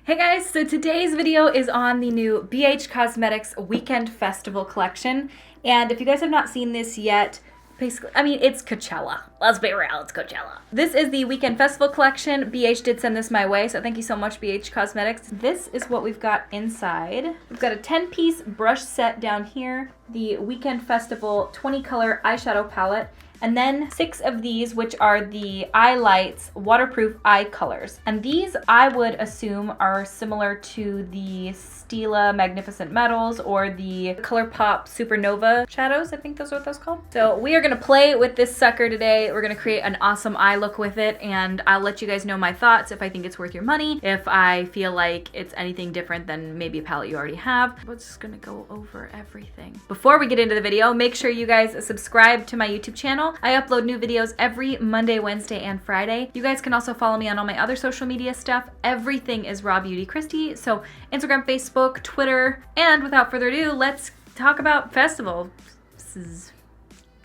Hey guys, so today's video is on the new BH Cosmetics Weekend Festival collection. And if you guys have not seen this yet, basically, I mean, it's Coachella. Let's be real, it's Coachella. This is the Weekend Festival collection. BH did send this my way, so thank you so much, BH Cosmetics. This is what we've got inside. We've got a 10-piece brush set down here, the Weekend Festival 20-color eyeshadow palette, and then 6 of these, which are the Eyelights waterproof eye colors. And these, I would assume, are similar to the Stila Magnificent Metals or the Colourpop Supernova shadows. I think those are what those called. So we are gonna play with this sucker today. We're gonna create an awesome eye look with it, and I'll let you guys know my thoughts if I think it's worth your money, if I feel like it's anything different than maybe a palette you already have. We're just gonna go over everything. Before we get into the video, make sure you guys subscribe to my YouTube channel. I upload new videos every Monday, Wednesday, and Friday. You guys can also follow me on all my other social media stuff. Everything is RawBeautyKristi, so Instagram, Facebook, Twitter, and without further ado, let's talk about festivals.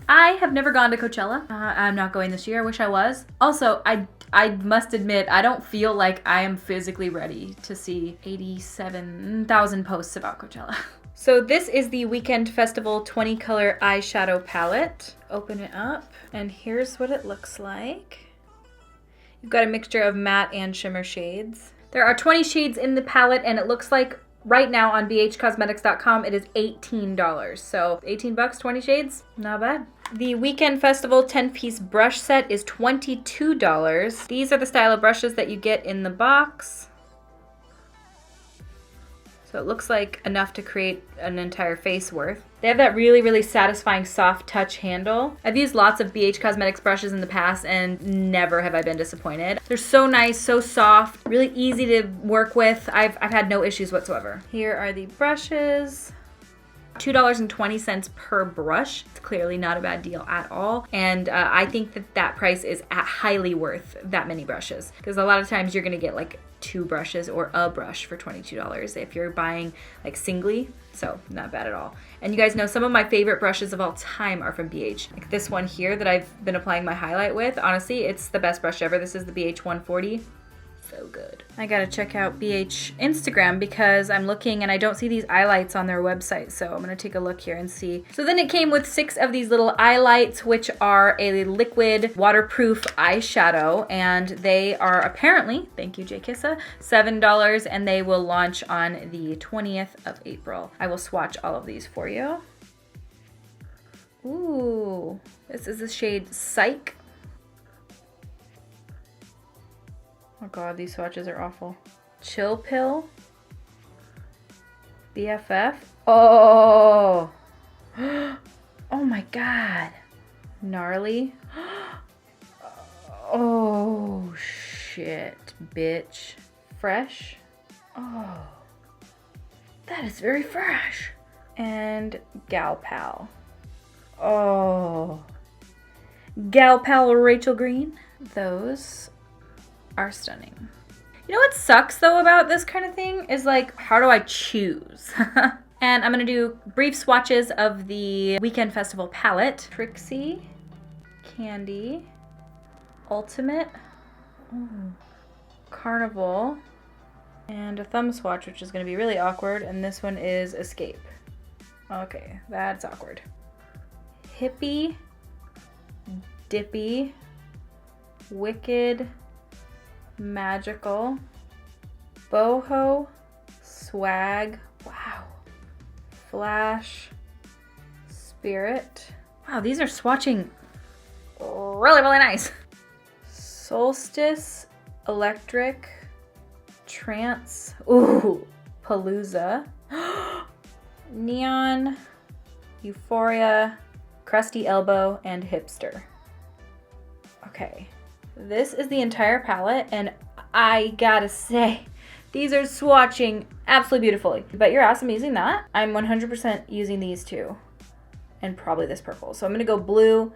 I have never gone to Coachella. I'm not going this year. I wish I was. Also, I must admit, I don't feel like I am physically ready to see 87,000 posts about Coachella. So this is the Weekend Festival 20 color eyeshadow palette. Open it up, and here's what it looks like. You've got a mixture of matte and shimmer shades. There are 20 shades in the palette, and it looks like right now on bhcosmetics.com it is $18. So 18 bucks, 20 shades, not bad. The Weekend Festival 10-piece brush set is $22. These are the style of brushes that you get in the box. So it looks like enough to create an entire face worth. They have that really, really satisfying soft touch handle. I've used lots of BH Cosmetics brushes in the past and never have I been disappointed. They're so nice, so soft, really easy to work with. I've had no issues whatsoever. Here are the brushes. $2.20 per brush. It's clearly not a bad deal at all. And I think that price is highly worth that many brushes. Because a lot of times you're gonna get like 2 brushes or a brush for $22 if you're buying like singly. So not bad at all. And you guys know some of my favorite brushes of all time are from BH. Like this one here that I've been applying my highlight with. Honestly, it's the best brush ever. This is the BH 140. So good. I gotta check out BH Instagram because I'm looking and I don't see these eyelights on their website, so I'm gonna take a look here and see. So then it came with 6 of these little eyelights, which are a liquid waterproof eyeshadow, and they are apparently, thank you Jay Kissa, $7, and they will launch on the 20th of April. I will swatch all of these for you. Ooh, this is the shade Psych. Oh god, these swatches are awful. Chill Pill. BFF. Oh. Oh my god. Gnarly. Oh shit, bitch. Fresh. Oh. That is very fresh. And Gal Pal. Oh. Gal Pal Rachel Green. Those are stunning. You know what sucks though about this kind of thing is like, how do I choose? And I'm gonna do brief swatches of the Weekend Festival palette. Trixie, Candy, Ultimate, Carnival, and a thumb swatch, which is gonna be really awkward, and this one is Escape. Okay, that's awkward. Hippie, Dippy, Wicked, Magical, Boho, Swag, wow, Flash, Spirit. Wow, these are swatching really, really nice. Solstice, Electric, Trance, ooh, Palooza, Neon, Euphoria, Crusty Elbow, and Hipster. Okay. This is the entire palette, and I gotta say, these are swatching absolutely beautifully. Bet your ass I'm using that. I'm 100% using these two, and probably this purple. So I'm gonna go blue,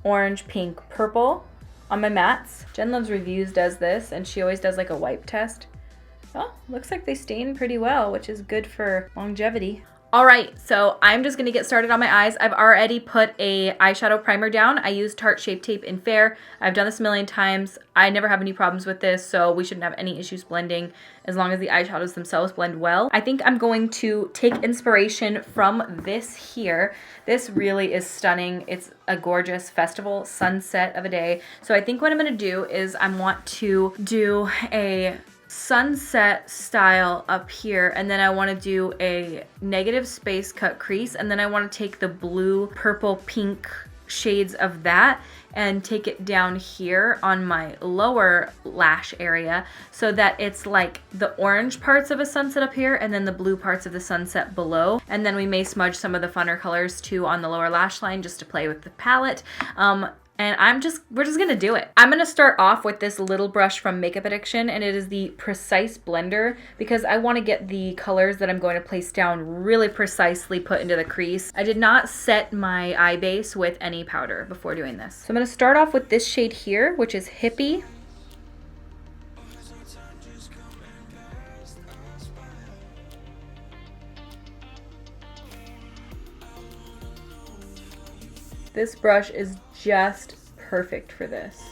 orange, pink, purple on my mattes. Jen Loves Reviews does this, and she always does like a wipe test. Oh, looks like they stain pretty well, which is good for longevity. All right, so I'm just gonna get started on my eyes. I've already put a eyeshadow primer down. I used Tarte Shape Tape in Fair. I've done this a million times. I never have any problems with this, so we shouldn't have any issues blending as long as the eyeshadows themselves blend well. I think I'm going to take inspiration from this here. This really is stunning. It's a gorgeous festival sunset of a day. So I think what I'm gonna do is I want to do a sunset style up here, and then I want to do a negative space cut crease, and then I want to take the blue, purple, pink shades of that and take it down here on my lower lash area so that it's like the orange parts of a sunset up here and then the blue parts of the sunset below. And then we may smudge some of the funner colors too on the lower lash line just to play with the palette. And we're just gonna do it. I'm gonna start off with this little brush from Makeup Addiction, and it is the Precise Blender because I wanna get the colors that I'm going to place down really precisely put into the crease. I did not set my eye base with any powder before doing this. So I'm gonna start off with this shade here, which is Hippie. This brush is just perfect for this.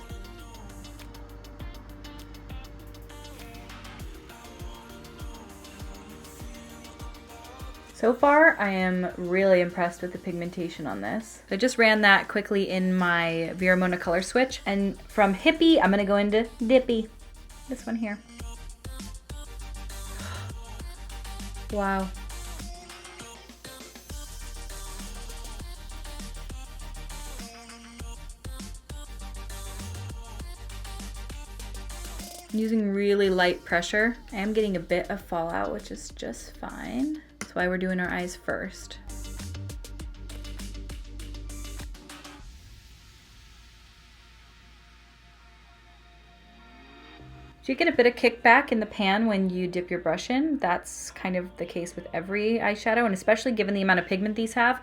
So far, I am really impressed with the pigmentation on this. I just ran that quickly in my Vera Mona color switch, and from Hippie, I'm gonna go into Dippy. This one here. Wow. Using really light pressure. I am getting a bit of fallout, which is just fine. That's why we're doing our eyes first. Do you get a bit of kickback in the pan when you dip your brush in? That's kind of the case with every eyeshadow, and especially given the amount of pigment these have.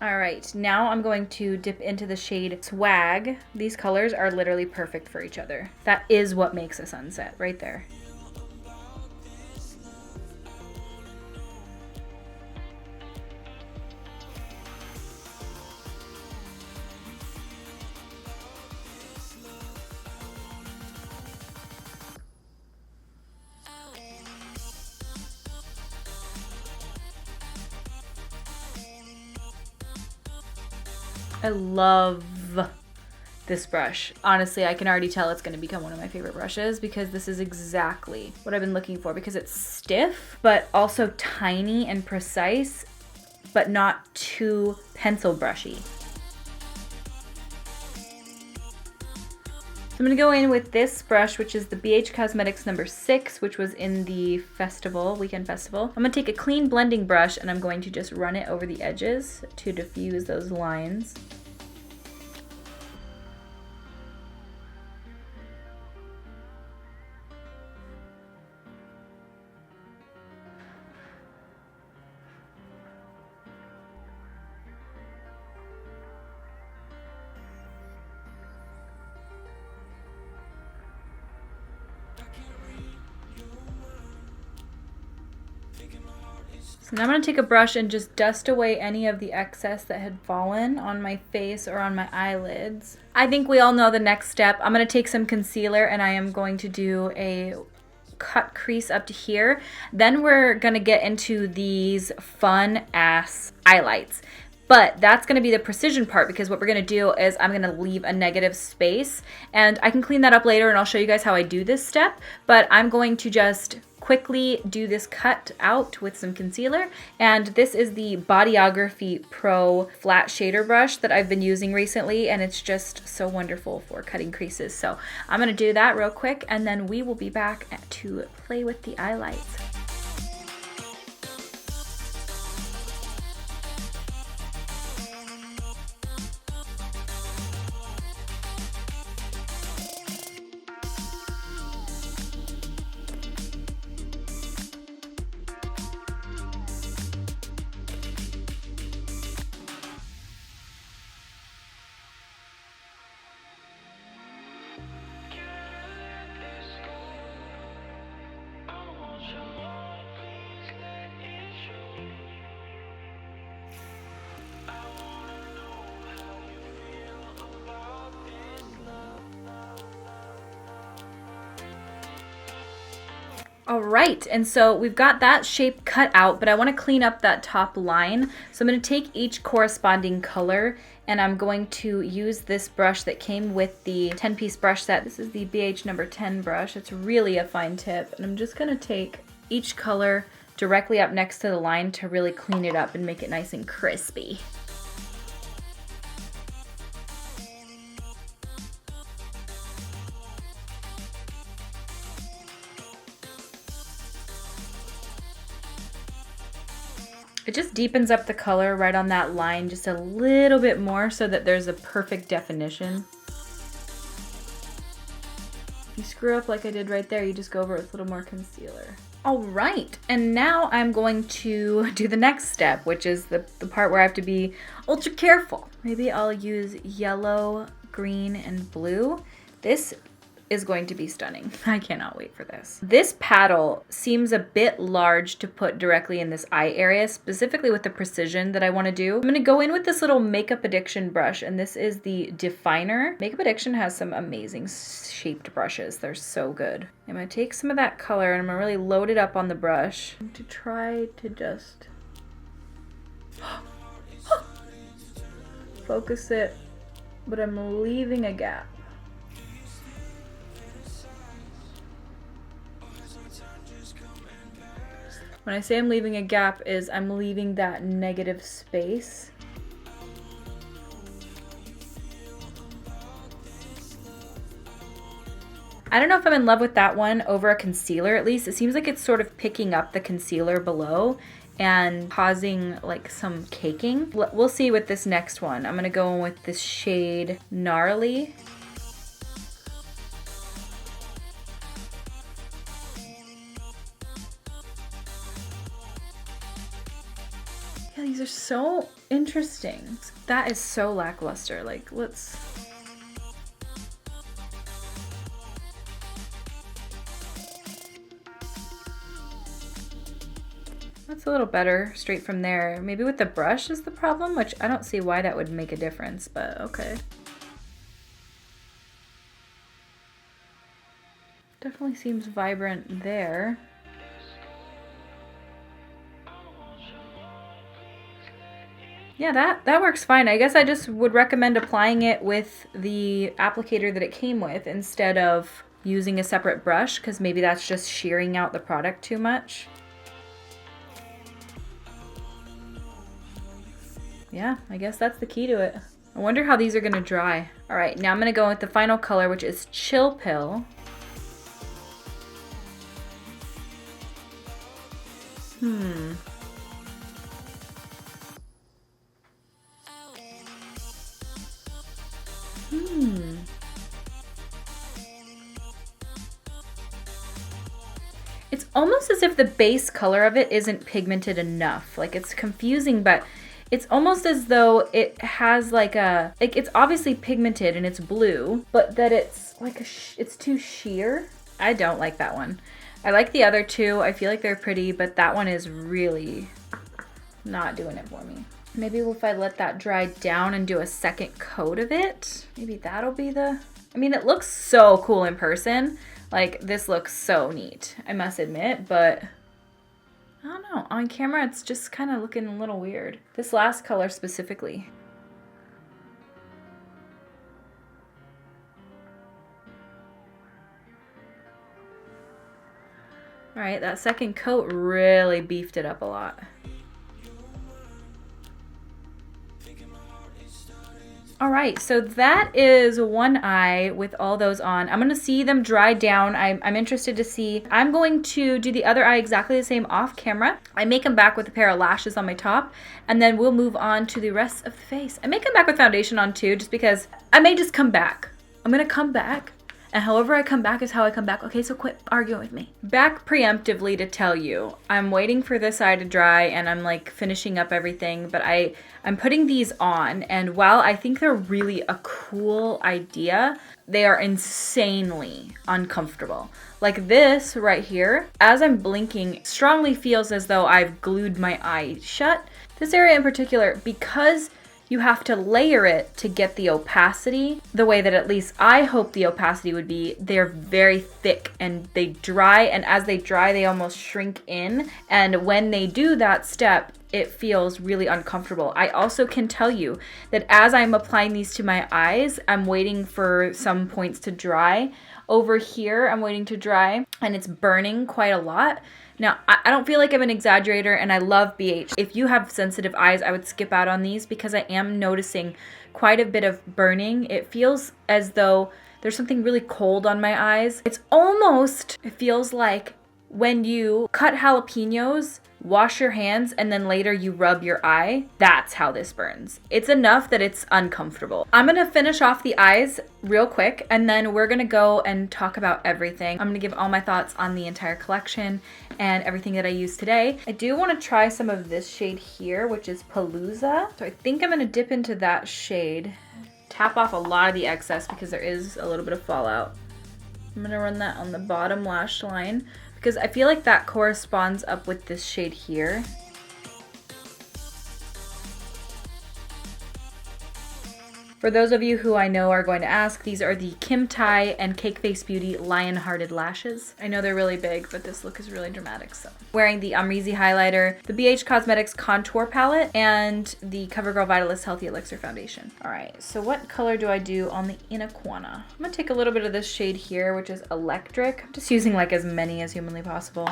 All right, now I'm going to dip into the shade Swag. These colors are literally perfect for each other. That is what makes a sunset, right there. I love this brush. Honestly, I can already tell it's going to become one of my favorite brushes because this is exactly what I've been looking for, because it's stiff, but also tiny and precise, but not too pencil brushy. So I'm gonna go in with this brush, which is the BH Cosmetics number 6, which was in the weekend festival. I'm gonna take a clean blending brush and I'm going to just run it over the edges to diffuse those lines. So now I'm going to take a brush and just dust away any of the excess that had fallen on my face or on my eyelids. I think we all know the next step. I'm going to take some concealer and I am going to do a cut crease up to here. Then we're going to get into these fun ass highlights. But that's going to be the precision part, because what we're going to do is I'm going to leave a negative space, and I can clean that up later and I'll show you guys how I do this step. But I'm going to just quickly do this cut out with some concealer, and this is the Bodyography Pro flat shader brush that I've been using recently, and it's just so wonderful for cutting creases. So I'm going to do that real quick and then we will be back to play with the eyelights. All right, and so we've got that shape cut out, but I want to clean up that top line. So I'm going to take each corresponding color and I'm going to use this brush that came with the 10-piece brush set. This is the BH number 10 brush. It's really a fine tip. And I'm just going to take each color directly up next to the line to really clean it up and make it nice and crispy. It just deepens up the color right on that line just a little bit more so that there's a perfect definition. If you screw up like I did right there, you just go over it with a little more concealer. All right, and now I'm going to do the next step, which is the part where I have to be ultra careful. Maybe I'll use yellow, green, and blue. This is going to be stunning. I cannot wait for this. This paddle seems a bit large to put directly in this eye area, specifically with the precision that I want to do. I'm going to go in with this little Makeup Addiction brush, and this is the Definer. Makeup Addiction has some amazing shaped brushes. They're so good. I'm going to take some of that color and I'm going to really load it up on the brush to try to just focus it, but I'm leaving a gap. When I say I'm leaving a gap is I'm leaving that negative space. I don't know if I'm in love with that one over a concealer at least. It seems like it's sort of picking up the concealer below and causing like some caking. We'll see with this next one. I'm gonna go in with this shade Gnarly. Yeah, these are so interesting. That is so lackluster. Like, let's... That's a little better straight from there. Maybe with the brush is the problem, which I don't see why that would make a difference, but okay. Definitely seems vibrant there. Yeah, that works fine. I guess I just would recommend applying it with the applicator that it came with instead of using a separate brush, because maybe that's just shearing out the product too much. Yeah, I guess that's the key to it. I wonder how these are gonna dry. All right, now I'm gonna go with the final color, which is Chill Pill. It's almost as if the base color of it isn't pigmented enough. Like, it's confusing, but it's almost as though it has like a, like, it's obviously pigmented and it's blue, but that it's like it's too sheer. I don't like that one. I like the other two. I feel like they're pretty, but that one is really not doing it for me. Maybe if I let that dry down and do a second coat of it, maybe that'll be the, I mean, it looks so cool in person. Like, this looks so neat, I must admit, but I don't know. On camera, it's just kind of looking a little weird. This last color specifically. All right, that second coat really beefed it up a lot. All right, so that is one eye with all those on. I'm gonna see them dry down. I'm interested to see. I'm going to do the other eye exactly the same off camera. I may come back with a pair of lashes on my top, and then we'll move on to the rest of the face. I may come back with foundation on too, just because I may just come back. I'm gonna come back, and however I come back is how I come back. Okay, so quit arguing with me. Back preemptively to tell you, I'm waiting for this eye to dry and I'm like finishing up everything, but I'm putting these on, and while I think they're really a cool idea, they are insanely uncomfortable. Like this right here, as I'm blinking, strongly feels as though I've glued my eye shut. This area in particular, because you have to layer it to get the opacity the way that at least I hope the opacity would be. They're very thick and they dry, and as they dry, they almost shrink in. And when they do that step, it feels really uncomfortable. I also can tell you that as I'm applying these to my eyes, I'm waiting for some points to dry. Over here, I'm waiting to dry, and it's burning quite a lot. Now, I don't feel like I'm an exaggerator, and I love BH. If you have sensitive eyes, I would skip out on these because I am noticing quite a bit of burning. It feels as though there's something really cold on my eyes. It feels like when you cut jalapenos, wash your hands, and then later you rub your eye. That's how this burns. It's enough that it's uncomfortable. I'm gonna finish off the eyes real quick, and then we're gonna go and talk about everything. I'm gonna give all my thoughts on the entire collection and everything that I used today. I do wanna try some of this shade here, which is Palooza. So I think I'm gonna dip into that shade, tap off a lot of the excess because there is a little bit of fallout. I'm gonna run that on the bottom lash line, because I feel like that corresponds up with this shade here. For those of you who I know are going to ask, these are the Kim Tai and Cake Face Beauty Lion Hearted Lashes. I know they're really big, but this look is really dramatic, so. Wearing the Amrezy highlighter, the BH Cosmetics contour palette, and the Covergirl Vitalist Healthy Elixir foundation. All right, so what color do I do on the Inaquana? I'm gonna take a little bit of this shade here, which is Electric. I'm just using like as many as humanly possible.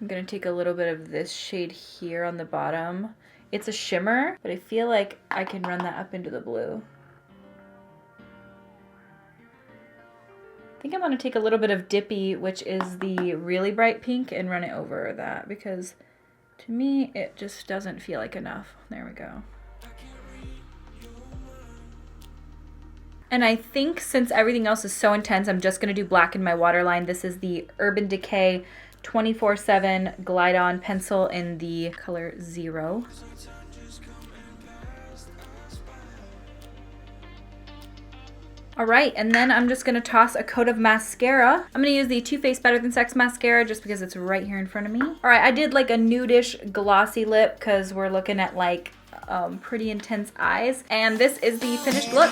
I'm gonna take a little bit of this shade here on the bottom. It's a shimmer, but I feel like I can run that up into the blue. I think I'm gonna take a little bit of Dippy, which is the really bright pink, and run it over that, because to me, it just doesn't feel like enough. There we go. And I think since everything else is so intense, I'm just gonna do black in my waterline. This is the Urban Decay 24/7 Glide On Pencil in the color 0. All right, and then I'm just gonna toss a coat of mascara. I'm gonna use the Too Faced Better Than Sex mascara just because it's right here in front of me. All right, I did like a nudish glossy lip because we're looking at like pretty intense eyes. And this is the finished look.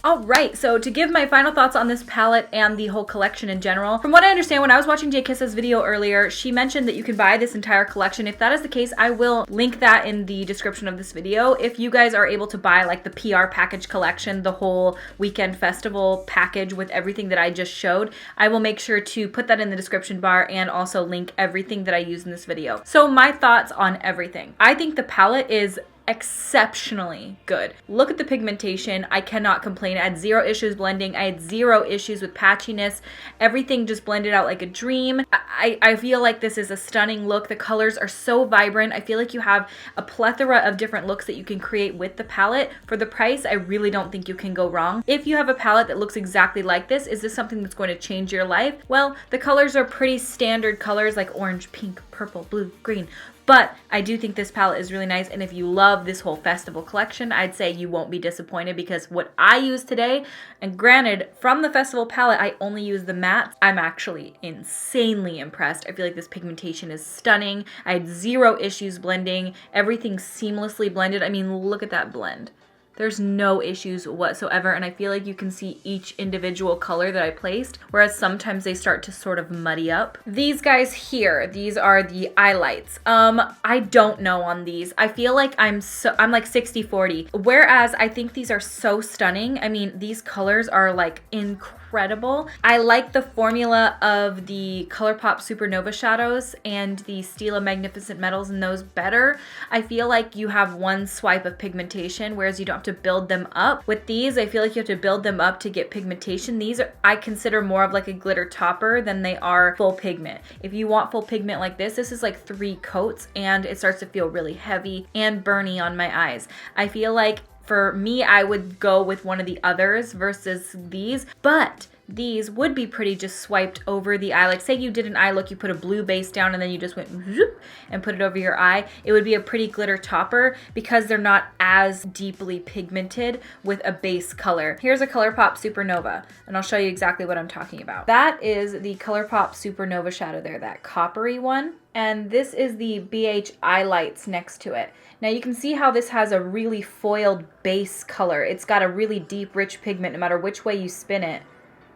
All right, so to give my final thoughts on this palette and the whole collection in general, from what I understand, when I was watching Jay Kissa's video earlier, she mentioned that you can buy this entire collection. If that is the case, I will link that in the description of this video. If you guys are able to buy like the PR package collection, the whole weekend festival package with everything that I just showed, I will make sure to put that in the description bar and also link everything that I use in this video. So my thoughts on everything. I think the palette is exceptionally good. Look at the pigmentation. I cannot complain. I had 0 issues blending. I had 0 issues with patchiness. Everything just blended out like a dream. I feel like this is a stunning look. The colors are so vibrant. I feel like you have a plethora of different looks that you can create with the palette. For the price, I really don't think you can go wrong. If you have a palette that looks exactly like this, is this something that's going to change your life? Well, the colors are pretty standard colors like orange, pink, purple, blue, green. But I do think this palette is really nice, and if you love this whole festival collection, I'd say you won't be disappointed, because what I used today, and granted, from the festival palette, I only use the matte, I'm actually insanely impressed. I feel like this pigmentation is stunning. I had 0 issues blending. Everything's seamlessly blended. I mean, look at that blend. There's no issues whatsoever, and I feel like you can see each individual color that I placed, whereas sometimes they start to sort of muddy up. These guys here, these are the Eyelights. I don't know on these. I feel like I'm like 60-40, whereas I think these are so stunning. I mean, these colors are like incredible. I like the formula of the Colourpop Supernova shadows and the Stila Magnificent Metals in those better. I feel like you have one swipe of pigmentation, whereas you don't have to build them up. With these, I feel like you have to build them up to get pigmentation. These are, I consider, more of like a glitter topper than they are full pigment. If you want full pigment like this is like 3 coats, and it starts to feel really heavy and burny on my eyes. I feel like for me, I would go with one of the others versus these, but these would be pretty just swiped over the eye. Like say you did an eye look, you put a blue base down and then you just went zoop and put it over your eye. It would be a pretty glitter topper because they're not as deeply pigmented with a base color. Here's a Colourpop Supernova, and I'll show you exactly what I'm talking about. That is the Colourpop Supernova shadow there, that coppery one. And this is the BH Eyelights next to it. Now you can see how this has a really foiled base color. It's got a really deep, rich pigment no matter which way you spin it.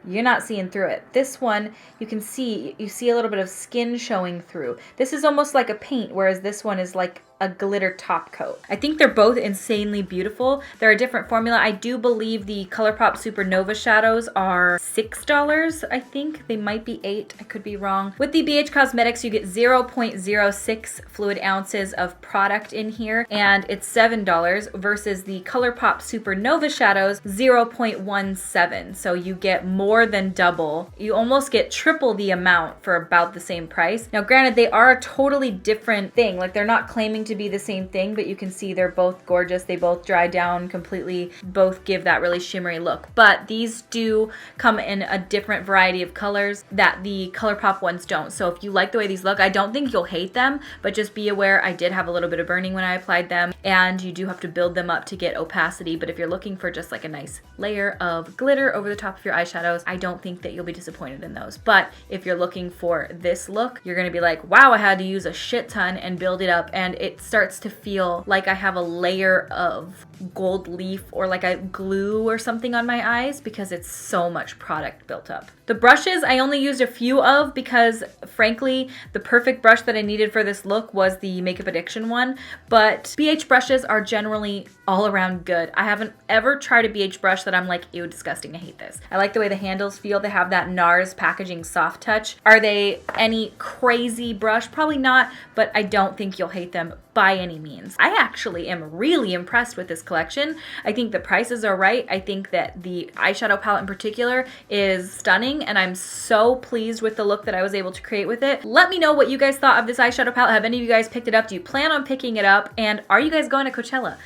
You're not seeing through it. This one, you see a little bit of skin showing through. This is almost like a paint, whereas this one is like a glitter top coat. I think they're both insanely beautiful. They're a different formula. I do believe the Colourpop Supernova shadows are $6, I think. They might be $8, I could be wrong. With the BH Cosmetics, you get 0.06 fluid ounces of product in here, and it's $7 versus the Colourpop Supernova shadows, 0.17. So you get more than double. You almost get triple the amount for about the same price. Now, granted, they are a totally different thing. Like, they're not claiming to be the same thing, but you can see they're both gorgeous. They both dry down completely, both give that really shimmery look. But these do come in a different variety of colors that the Colourpop ones don't. So if you like the way these look, I don't think you'll hate them, but just be aware I did have a little bit of burning when I applied them, and you do have to build them up to get opacity. But if you're looking for just like a nice layer of glitter over the top of your eyeshadows, I don't think that you'll be disappointed in those. But if you're looking for this look, you're gonna be like, wow, I had to use a shit ton and build it up, and it starts to feel like I have a layer of gold leaf or like a glue or something on my eyes because it's so much product built up. The brushes I only used a few of because frankly the perfect brush that I needed for this look was the Makeup Addiction one, but BH brushes are generally all around good. I haven't ever tried a BH brush that I'm like, ew, disgusting, I hate this. I like the way the handles feel. They have that NARS packaging soft touch. Are they any crazy brush? Probably not, but I don't think you'll hate them by any means. I actually am really impressed with this collection. I think the prices are right. I think that the eyeshadow palette in particular is stunning, and I'm so pleased with the look that I was able to create with it. Let me know what you guys thought of this eyeshadow palette. Have any of you guys picked it up? Do you plan on picking it up? And are you guys going to Coachella?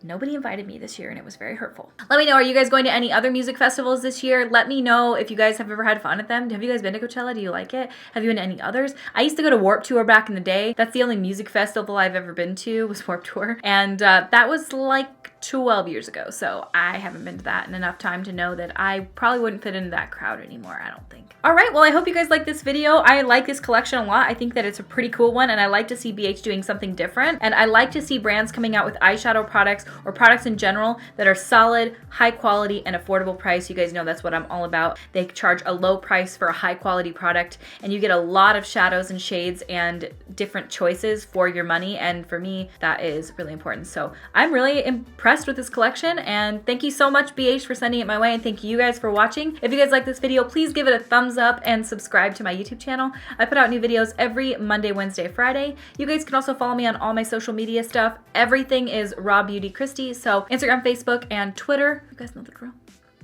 Nobody invited me this year and it was very hurtful. Let me know, are you guys going to any other music festivals this year? Let me know if you guys have ever had fun at them. Have you guys been to Coachella? Do you like it? Have you been to any others? I used to go to Warped Tour back in the day. That's the only music festival I've ever been to, was Warped Tour. And that was like 12 years ago. So I haven't been to that in enough time to know that I probably wouldn't fit into that crowd anymore, I don't think. All right, well, I hope you guys like this video. I like this collection a lot. I think that it's a pretty cool one, and I like to see BH doing something different. And I like to see brands coming out with eyeshadow products or products in general that are solid, high quality, and affordable price. You guys know that's what I'm all about. They charge a low price for a high quality product, and you get a lot of shadows and shades and different choices for your money. And for me, that is really important. So I'm really impressed with this collection, and thank you so much, BH, for sending it my way, and thank you guys for watching. If you guys like this video, please give it a thumbs up and subscribe to my YouTube channel. I put out new videos every Monday, Wednesday, Friday. You guys can also follow me on all my social media stuff. Everything is RawBeautyKristi, so Instagram, Facebook, and Twitter. You guys know the drill.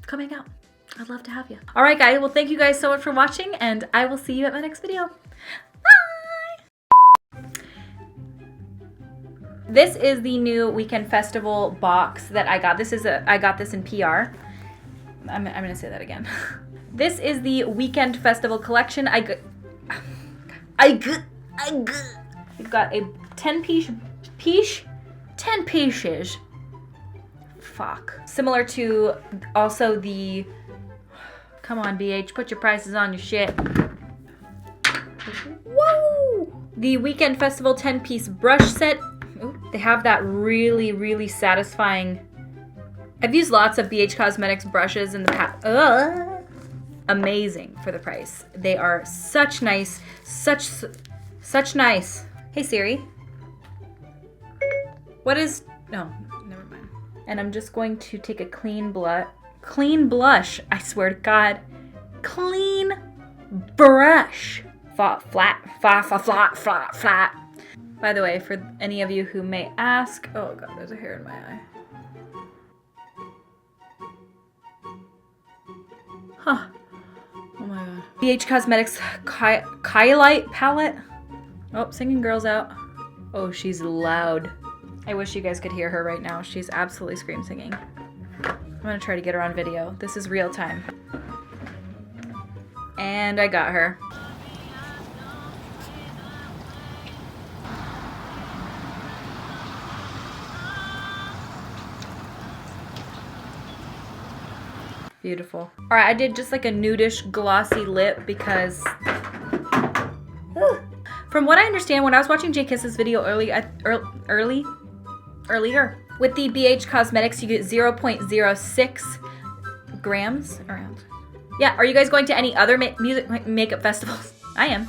Come hang out. I'd love to have you. All right, guys. Well, thank you guys so much for watching, and I will see you at my next video. Bye! This is the new Weekend Festival box that I got. I got this in PR. I'm gonna say that again. This is the Weekend Festival collection. You've got a 10 pieces. Fuck. Similar to also the, come on BH, put your prices on your shit. Woo! The Weekend Festival 10-piece brush set. Ooh, they have that really, really satisfying. I've used lots of BH Cosmetics brushes in the past. Amazing for the price. They are such nice, such nice. Hey Siri. What is, no, never mind. And I'm just going to take a clean blush, I swear to God. Clean brush. Flat. By the way, for any of you who may ask, oh God, there's a hair in my eye. Huh. Oh my God. BH Cosmetics Eyelight palette. Oh, singing girl's out. Oh, she's loud. I wish you guys could hear her right now. She's absolutely scream singing. I'm gonna try to get her on video. This is real time. And I got her. Beautiful. All right, I did just like a nudish glossy lip because from what I understand, when I was watching J Kiss's video earlier, with the BH Cosmetics, you get 0.06 grams around. Yeah, are you guys going to any other makeup festivals? I am.